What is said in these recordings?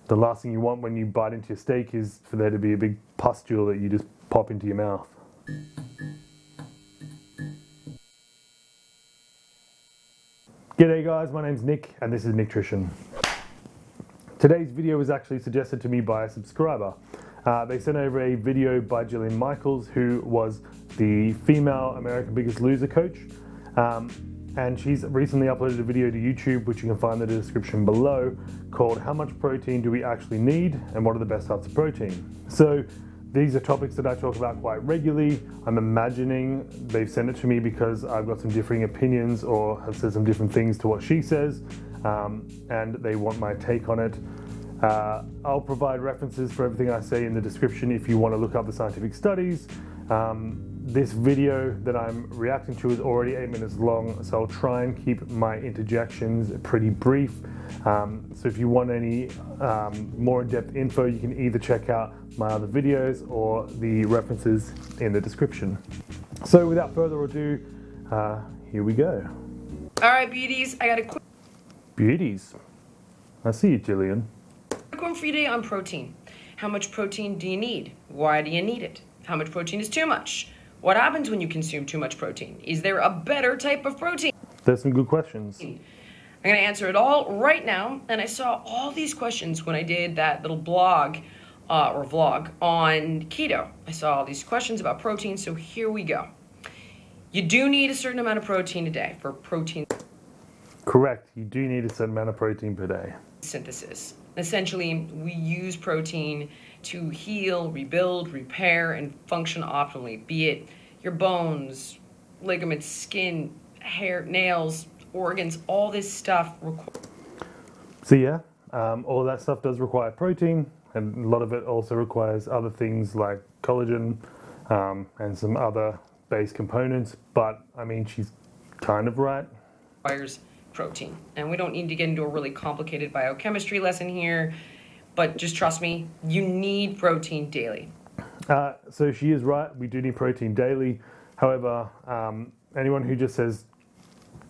the last thing you want when you bite into your steak is for there to be a big pustule that you just pop into your mouth. G'day guys, my name's Nick and this is Nicktrition. Today's video was actually suggested to me by a subscriber. They sent over a video by Jillian Michaels, who was the female American Biggest Loser coach. And she's recently uploaded a video to YouTube, which you can find in the description below, called How Much Protein Do We Actually Need and What Are the Best Types of Protein? So these are topics that I talk about quite regularly. I'm imagining they've sent it to me because I've got some differing opinions or have said some different things to what she says, and they want my take on it. I'll provide references for everything I say in the description if you want to look up the scientific studies. This video that I'm reacting to is already 8 minutes long, so I'll try and keep my interjections pretty brief. So if you want any more in-depth info, you can either check out my other videos or the references in the description. So without further ado, here we go. All right, beauties, I got a quick Beauties. I see you, Jillian. one for you today on protein. How much protein do you need? Why do you need it? How much protein is too much? What happens when you consume too much protein? Is there a better type of protein? There's some good questions. I'm going to answer it all right now. And I saw all these questions when I did that little blog or vlog on keto. I saw all these questions about protein, so here we go. You do need a certain amount of protein a day for protein Correct, you do need a certain amount of protein per day. synthesis. Essentially, we use protein to heal, rebuild, repair, and function optimally, be it your bones, ligaments, skin, hair, nails, organs, all this stuff. So yeah, all that stuff does require protein, and a lot of it also requires other things like collagen and some other base components, but I mean, she's kind of right. Requires protein. And we don't need to get into a really complicated biochemistry lesson here, but just trust me, you need protein daily. So she is right, we do need protein daily. However, anyone who just says,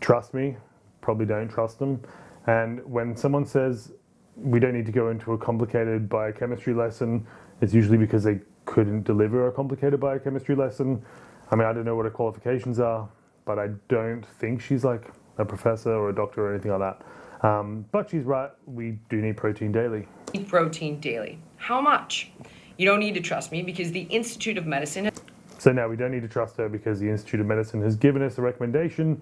trust me, probably don't trust them. And when someone says we don't need to go into a complicated biochemistry lesson, it's usually because they couldn't deliver a complicated biochemistry lesson. I mean, I don't know what her qualifications are, but I don't think she's like a professor or a doctor or anything like that. But she's right, we do need protein daily. Eat protein daily. How much? You don't need to trust me because the Institute of Medicine. So now we don't need to trust her because the Institute of Medicine has given us a recommendation,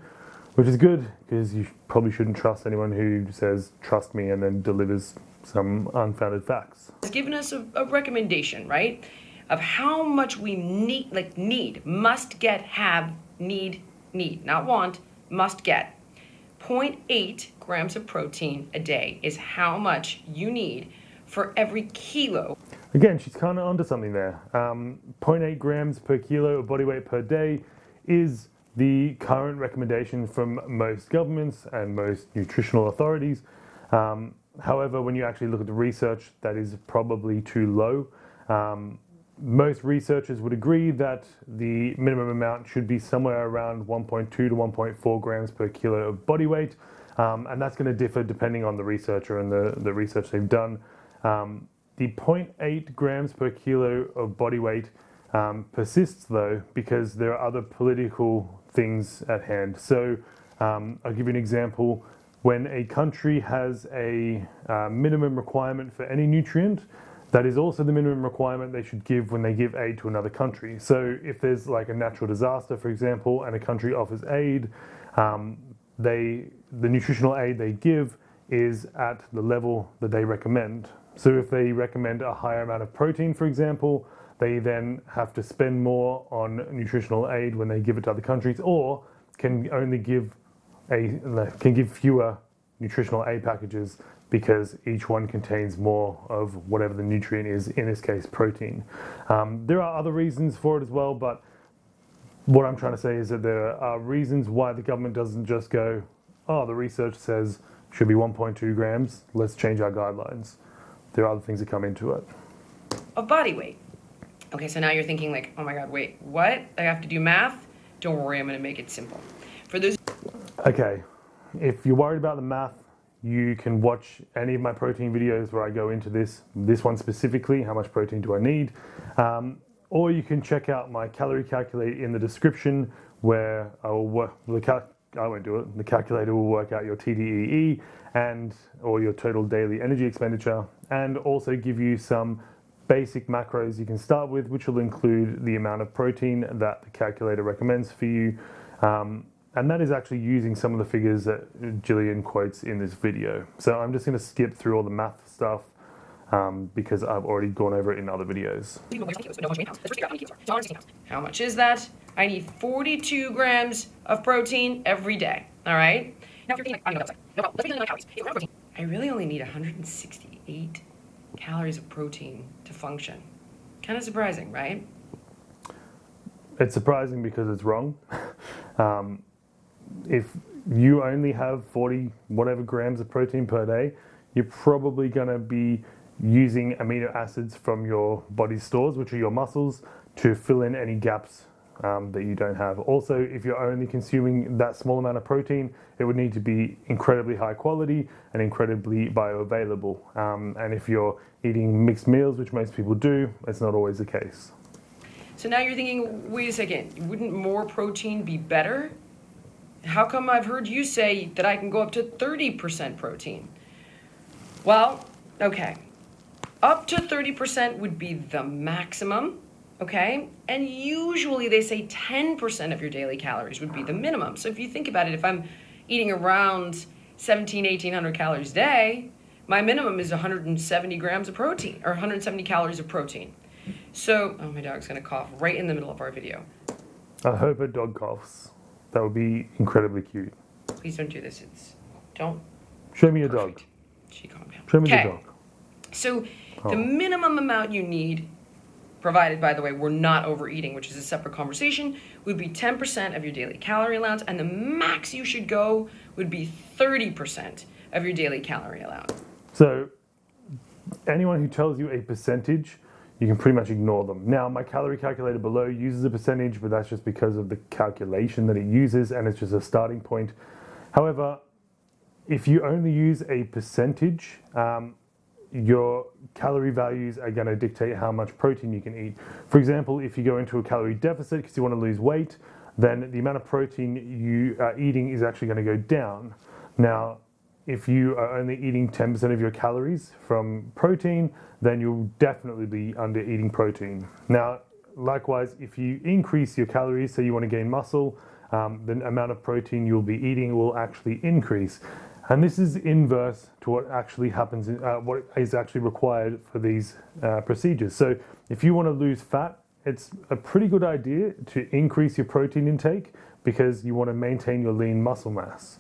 which is good because you probably shouldn't trust anyone who says, trust me, and then delivers some unfounded facts. Has given us a recommendation, right? Of how much we need, must get, have, need, not want, must get. 0.8 grams of protein a day is how much you need for every kilo. Again, she's kind of onto something there. 0.8 grams per kilo of body weight per day is the current recommendation from most governments and most nutritional authorities. However, when you actually look at the research, that is probably too low. Most researchers would agree that the minimum amount should be somewhere around 1.2 to 1.4 grams per kilo of body weight. And that's going to differ depending on the researcher and the research they've done. The 0.8 grams per kilo of body weight persists though, because there are other political things at hand. So I'll give you an example. When a country has a minimum requirement for any nutrient, that is also the minimum requirement they should give when they give aid to another country. So if there's like a natural disaster, for example, and a country offers aid, the nutritional aid they give is at the level that they recommend. So if they recommend a higher amount of protein, for example, they then have to spend more on nutritional aid when they give it to other countries, or can only give fewer nutritional aid packages because each one contains more of whatever the nutrient is, in this case protein. There are other reasons for it as well, but what I'm trying to say is that there are reasons why the government doesn't just go, oh, the research says should be 1.2 grams, let's change our guidelines. There are other things that come into it. Of body weight. Okay, so now you're thinking like, oh my God, wait, what? I have to do math? Don't worry, I'm gonna make it simple. For those. Okay, if you're worried about the math, you can watch any of my protein videos where I go into this one specifically, how much protein do I need, or you can check out my calorie calculator in the description where I won't do it. The calculator will work out your TDEE or your total daily energy expenditure, and also give you some basic macros you can start with, which will include the amount of protein that the calculator recommends for you. And that is actually using some of the figures that Jillian quotes in this video. So I'm just going to skip through all the math stuff because I've already gone over it in other videos. How much is that? I need 42 grams of protein every day. All right? I really only need 168 calories of protein to function. Kind of surprising, right? It's surprising because it's wrong. If you only have 40 whatever grams of protein per day, you're probably going to be using amino acids from your body's stores, which are your muscles, to fill in any gaps that you don't have. Also, if you're only consuming that small amount of protein, it would need to be incredibly high quality and incredibly bioavailable. And if you're eating mixed meals, which most people do, it's not always the case. So now you're thinking, wait a second, wouldn't more protein be better? How come I've heard you say that I can go up to 30% protein? Well, okay. Up to 30% would be the maximum, okay? And usually they say 10% of your daily calories would be the minimum. So if you think about it, if I'm eating around 1,800 calories a day, my minimum is 170 grams of protein, or 170 calories of protein. So, oh, my dog's gonna cough right in the middle of our video. I hope a dog coughs. That would be incredibly cute. Please don't do this. Don't. Show me your dog. She calmed down. Show me the dog. So the minimum amount you need, provided, by the way, we're not overeating, which is a separate conversation, would be 10% of your daily calorie allowance, and the max you should go would be 30% of your daily calorie allowance. So anyone who tells you a percentage, you can pretty much ignore them. Now, my calorie calculator below uses a percentage, but that's just because of the calculation that it uses, and it's just a starting point. However, if you only use a percentage, your calorie values are going to dictate how much protein you can eat. For example, if you go into a calorie deficit because you want to lose weight, then the amount of protein you are eating is actually going to go down. Now, if you are only eating 10% of your calories from protein, then you'll definitely be under eating protein. Now, likewise, if you increase your calories, so you want to gain muscle, the amount of protein you'll be eating will actually increase. And this is inverse to what actually happens, what is actually required for these procedures. So if you want to lose fat, it's a pretty good idea to increase your protein intake because you want to maintain your lean muscle mass.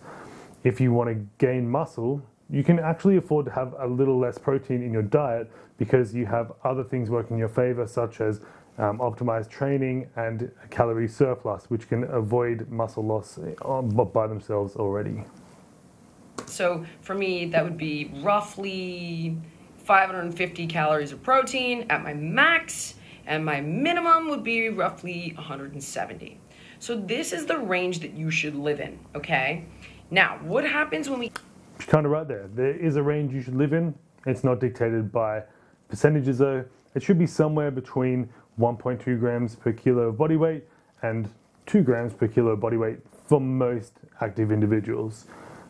If you want to gain muscle, you can actually afford to have a little less protein in your diet because you have other things working in your favor, such as optimized training and a calorie surplus, which can avoid muscle loss by themselves already. So for me, that would be roughly 550 calories of protein at my max, and my minimum would be roughly 170. So this is the range that you should live in, okay? Now, what happens when we... It's kind of right there. There is a range you should live in. It's not dictated by percentages though. It should be somewhere between 1.2 grams per kilo of body weight and 2 grams per kilo of body weight for most active individuals.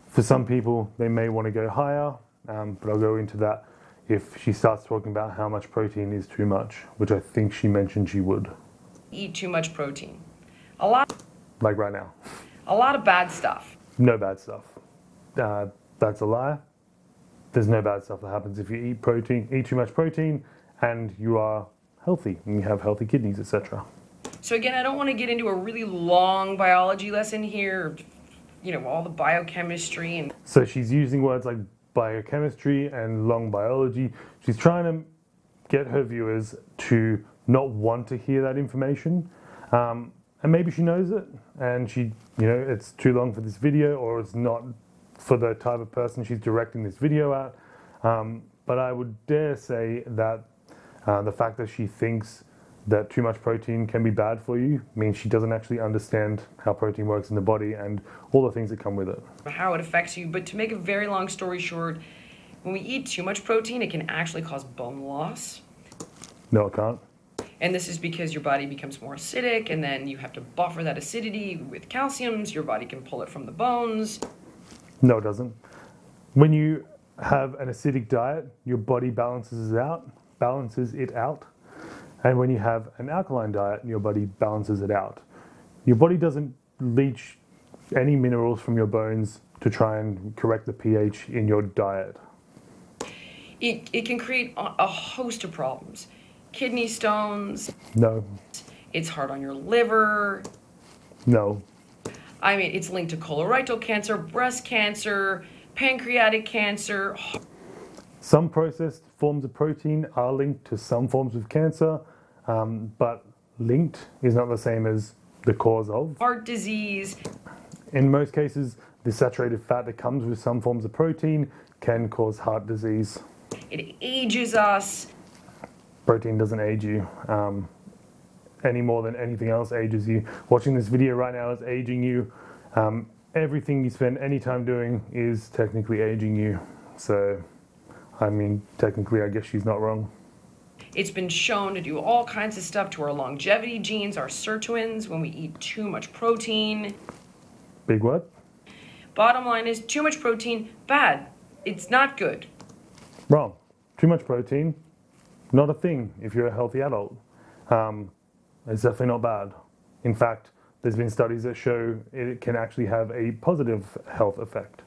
For some people, they may want to go higher, but I'll go into that if she starts talking about how much protein is too much, which I think she mentioned she would. Eat too much protein. A lot... Like right now. A lot of bad stuff. No bad stuff. That's a lie. There's no bad stuff that happens if you eat too much protein, and you are healthy, and you have healthy kidneys, etc. So again, I don't want to get into a really long biology lesson here, you know, all the biochemistry and... So she's using words like biochemistry and long biology. She's trying to get her viewers to not want to hear that information. And maybe she knows it, and she, you know, it's too long for this video, or it's not for the type of person she's directing this video at. But I would dare say that the fact that she thinks that too much protein can be bad for you means she doesn't actually understand how protein works in the body and all the things that come with it. How it affects you. But to make a very long story short, when we eat too much protein, it can actually cause bone loss. No, it can't. And this is because your body becomes more acidic, and then you have to buffer that acidity with calcium so your body can pull it from the bones. No, it doesn't. When you have an acidic diet, your body balances it out. And when you have an alkaline diet, your body balances it out. Your body doesn't leach any minerals from your bones to try and correct the pH in your diet. It can create a host of problems. Kidney stones. No. It's hard on your liver. No. I mean, it's linked to colorectal cancer, breast cancer, pancreatic cancer. Some processed forms of protein are linked to some forms of cancer, but linked is not the same as the cause of. Heart disease. In most cases, the saturated fat that comes with some forms of protein can cause heart disease. It ages us. Protein doesn't age you any more than anything else ages you. Watching this video right now is aging you. Everything you spend any time doing is technically aging you. So, I mean, technically, I guess she's not wrong. It's been shown to do all kinds of stuff to our longevity genes, our sirtuins, when we eat too much protein. Big what? Bottom line is, too much protein, bad. It's not good. Wrong. Too much protein, not a thing if you're a healthy adult. It's definitely not bad. In fact, there's been studies that show it can actually have a positive health effect.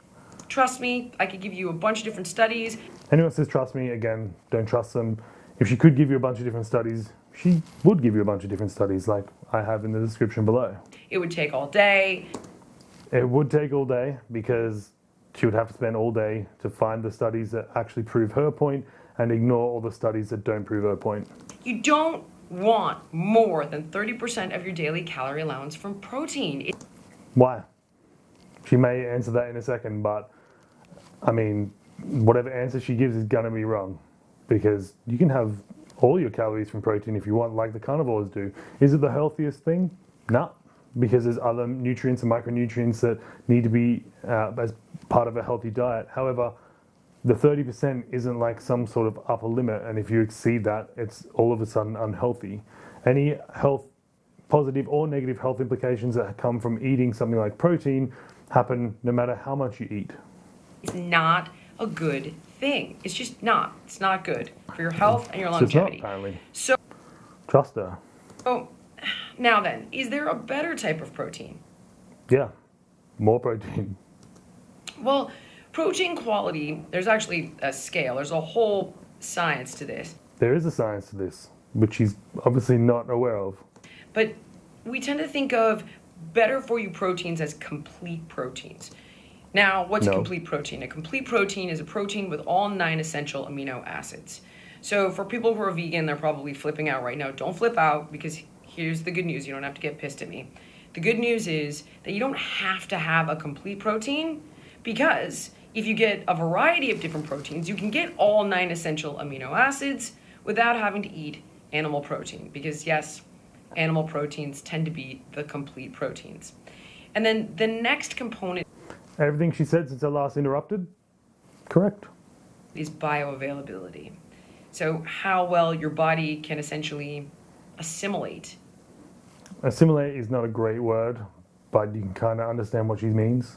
Trust me, I could give you a bunch of different studies. Anyone says trust me, again, don't trust them. If she could give you a bunch of different studies, she would give you a bunch of different studies like I have in the description below. It would take all day. It would take all day because she would have to spend all day to find the studies that actually prove her point and ignore all the studies that don't prove her point. You don't want more than 30% of your daily calorie allowance from protein. Why? She may answer that in a second, but I mean, whatever answer she gives is gonna be wrong because you can have all your calories from protein if you want, like the carnivores do. Is it the healthiest thing? No, because there's other nutrients and micronutrients that need to be as part of a healthy diet. However, the 30% isn't like some sort of upper limit, and if you exceed that, it's all of a sudden unhealthy. Any health, positive or negative health implications that come from eating something like protein happen no matter how much you eat. It's not a good thing. It's just not. It's not good for your health and your So it's not, longevity. apparently. So, Trust her. now then, is there a better type of protein? Yeah, more protein. Well, protein quality, there's actually a scale. There's a whole science to this. There is a science to this, which she's obviously not aware of. But we tend to think of better for you proteins as complete proteins. Now, what's a complete protein? A complete protein is a protein with all 9 essential amino acids. So for people who are vegan, they're probably flipping out right now. Don't flip out, because here's the good news. You don't have to get pissed at me. The good news is that you don't have to have a complete protein, because if you get a variety of different proteins, you can get all 9 essential amino acids without having to eat animal protein. Because yes, animal proteins tend to be the complete proteins. And then the next component Everything she said since I last interrupted? Correct. is bioavailability. So how well your body can essentially assimilate. Assimilate is not a great word, but you can kind of understand what she means.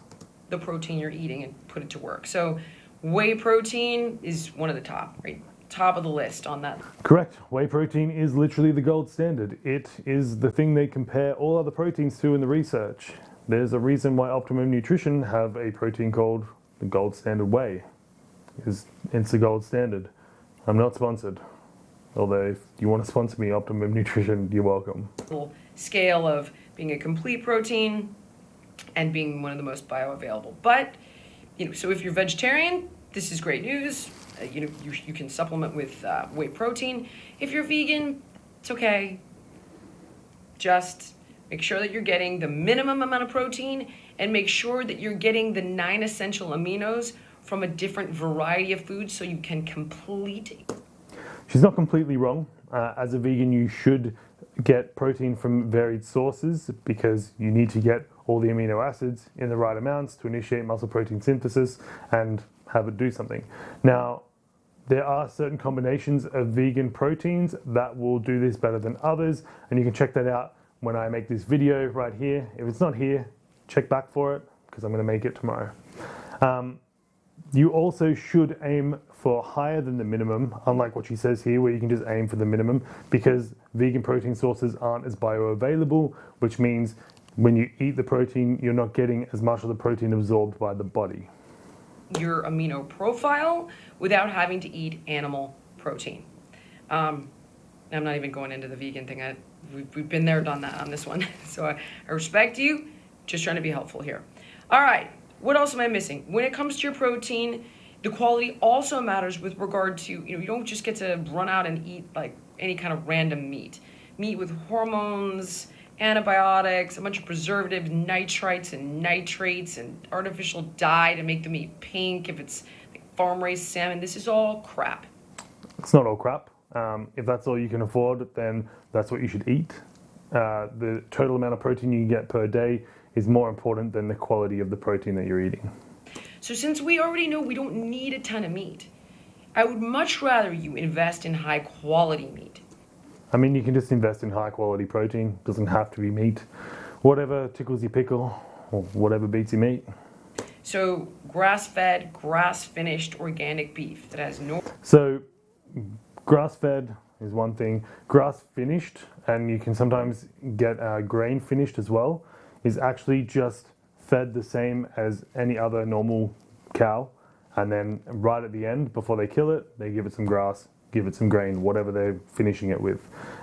The protein you're eating and put it to work. So whey protein is one of the top, right? Top of the list on that. Correct. Whey protein is literally the gold standard. It is the thing they compare all other proteins to in the research. There's a reason why Optimum Nutrition have a protein called the gold standard whey. It's the gold standard. I'm not sponsored. Although if you want to sponsor me, Optimum Nutrition, you're welcome. Little scale of being a complete protein and being one of the most bioavailable. But, so if you're vegetarian, this is great news. You can supplement with whey protein. If you're vegan, it's okay. Just make sure that you're getting the minimum amount of protein and make sure that you're getting the 9 essential aminos from a different variety of foods so you can complete. She's not completely wrong. As a vegan, you should get protein from varied sources because you need to get all the amino acids in the right amounts to initiate muscle protein synthesis and have it do something. Now, there are certain combinations of vegan proteins that will do this better than others, and you can check that out when I make this video right here. If it's not here, check back for it because I'm going to make it tomorrow. You also should aim for higher than the minimum, unlike what she says here where you can just aim for the minimum, because vegan protein sources aren't as bioavailable, which means when you eat the protein, you're not getting as much of the protein absorbed by the body. Your amino profile without having to eat animal protein. I'm not even going into the vegan thing. We've been there, done that on this one. So I respect you, just trying to be helpful here. All right, what else am I missing? When it comes to your protein, the quality also matters with regard to, you don't just get to run out and eat like any kind of random meat. Meat with hormones, antibiotics, a bunch of preservatives, nitrites and nitrates, and artificial dye to make the meat pink if it's like farm-raised salmon. This is all crap. It's not all crap. If that's all you can afford, then that's what you should eat. The total amount of protein you get per day is more important than the quality of the protein that you're eating. So since we already know we don't need a ton of meat, I would much rather you invest in high quality meat. I mean, you can just invest in high quality protein. Doesn't have to be meat. Whatever tickles your pickle or whatever beats your meat. So grass-fed, grass-finished organic beef that has no... So grass-fed is one thing. Grass-finished, and you can sometimes get grain-finished as well, is actually just fed the same as any other normal cow, and then right at the end, before they kill it, they give it some grass, give it some grain, whatever they're finishing it with.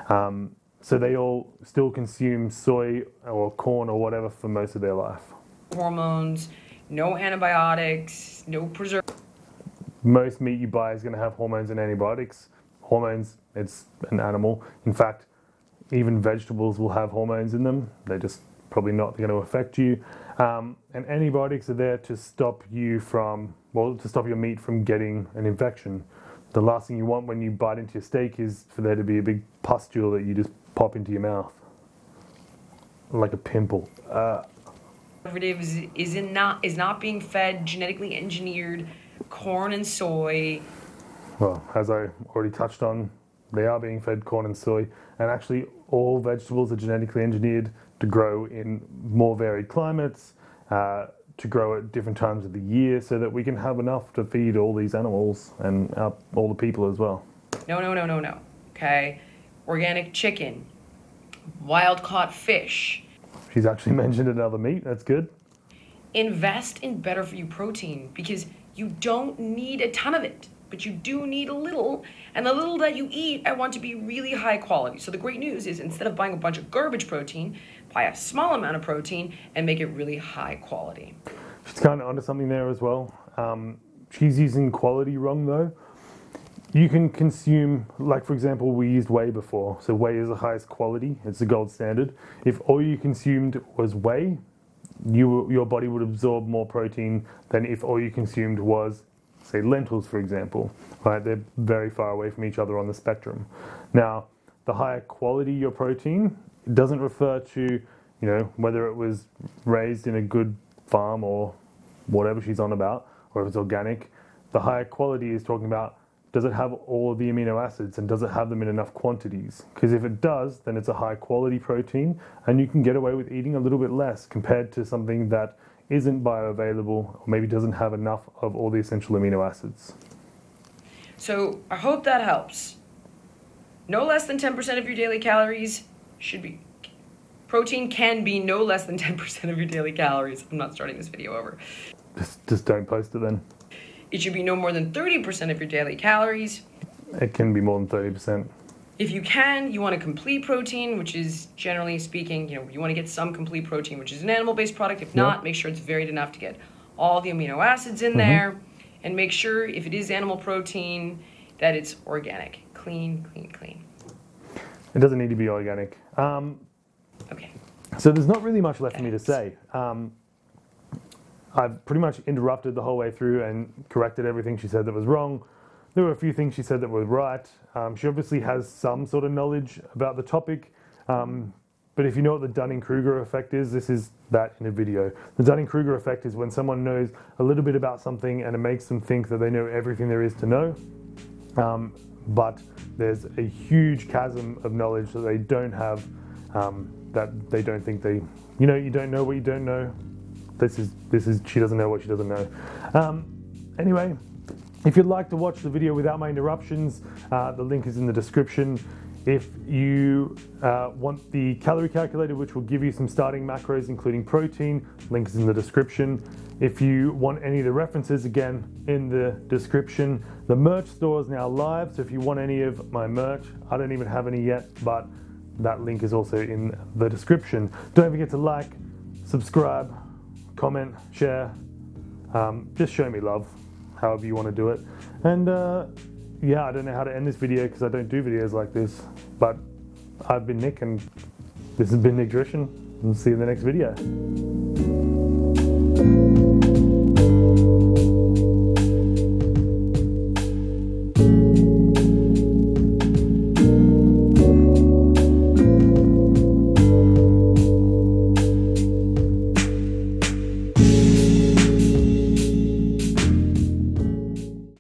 So they all still consume soy or corn or whatever for most of their life. Hormones, no antibiotics, no preservatives. Most meat you buy is going to have hormones and antibiotics. Hormones, it's an animal. In fact, even vegetables will have hormones in them. They're just probably not going to affect you. And antibiotics are there to stop you from, to stop your meat from getting an infection. The last thing you want when you bite into your steak is for there to be a big pustule that you just pop into your mouth. Like a pimple. Preservatives is not being fed genetically engineered corn and soy. Well, as I already touched on, they are being fed corn and soy, and actually all vegetables are genetically engineered to grow in more varied climates, to grow at different times of the year, so that we can have enough to feed all these animals and all the people as well. No. Okay, organic chicken, wild-caught fish. She's actually mentioned another meat. That's good. Invest in better-for-you protein because you don't need a ton of it, but you do need a little, and the little that you eat, I want to be really high quality. So the great news is instead of buying a bunch of garbage protein, buy a small amount of protein and make it really high quality. She's kind of onto something there as well. She's using quality wrong though. You can consume, like for example, we used whey before. So whey is the highest quality, it's the gold standard. If all you consumed was whey, your body would absorb more protein than if all you consumed was, say, lentils, for example. Right? They're very far away from each other on the spectrum. Now, the higher quality your protein, it doesn't refer to, whether it was raised in a good farm or whatever she's on about, or if it's organic. The higher quality is talking about, does it have all of the amino acids and does it have them in enough quantities? Because if it does, then it's a high quality protein and you can get away with eating a little bit less compared to something that isn't bioavailable or maybe doesn't have enough of all the essential amino acids. So I hope that helps. No less than 10% of your daily calories should be, protein can be no less than 10% of your daily calories. I'm not starting this video over. Just don't post it then. It should be no more than 30% of your daily calories. It can be more than 30%. If you can, you want a complete protein, which is generally speaking, you want to get some complete protein, which is an animal-based product. If not, make sure it's varied enough to get all the amino acids in there. And make sure, if it is animal protein, that it's organic. Clean. It doesn't need to be organic. Okay. So there's not really much left for me to say. I've pretty much interrupted the whole way through and corrected everything she said that was wrong. There were a few things she said that were right. She obviously has some sort of knowledge about the topic. But if you know what the Dunning-Kruger effect is, this is that in a video. The Dunning-Kruger effect is when someone knows a little bit about something and it makes them think that they know everything there is to know. But there's a huge chasm of knowledge that they don't have, that they don't think they, you don't know what you don't know. This is she doesn't know what she doesn't know. Anyway, if you'd like to watch the video without my interruptions, the link is in the description. If you want the calorie calculator, which will give you some starting macros, including protein, link is in the description. If you want any of the references, again, in the description. The merch store is now live, so if you want any of my merch, I don't even have any yet, but that link is also in the description. Don't forget to like, subscribe, comment, share. Just show me love, however you want to do it. And yeah, I don't know how to end this video because I don't do videos like this, but I've been Nick and this has been Nicktrition, and see you in the next video.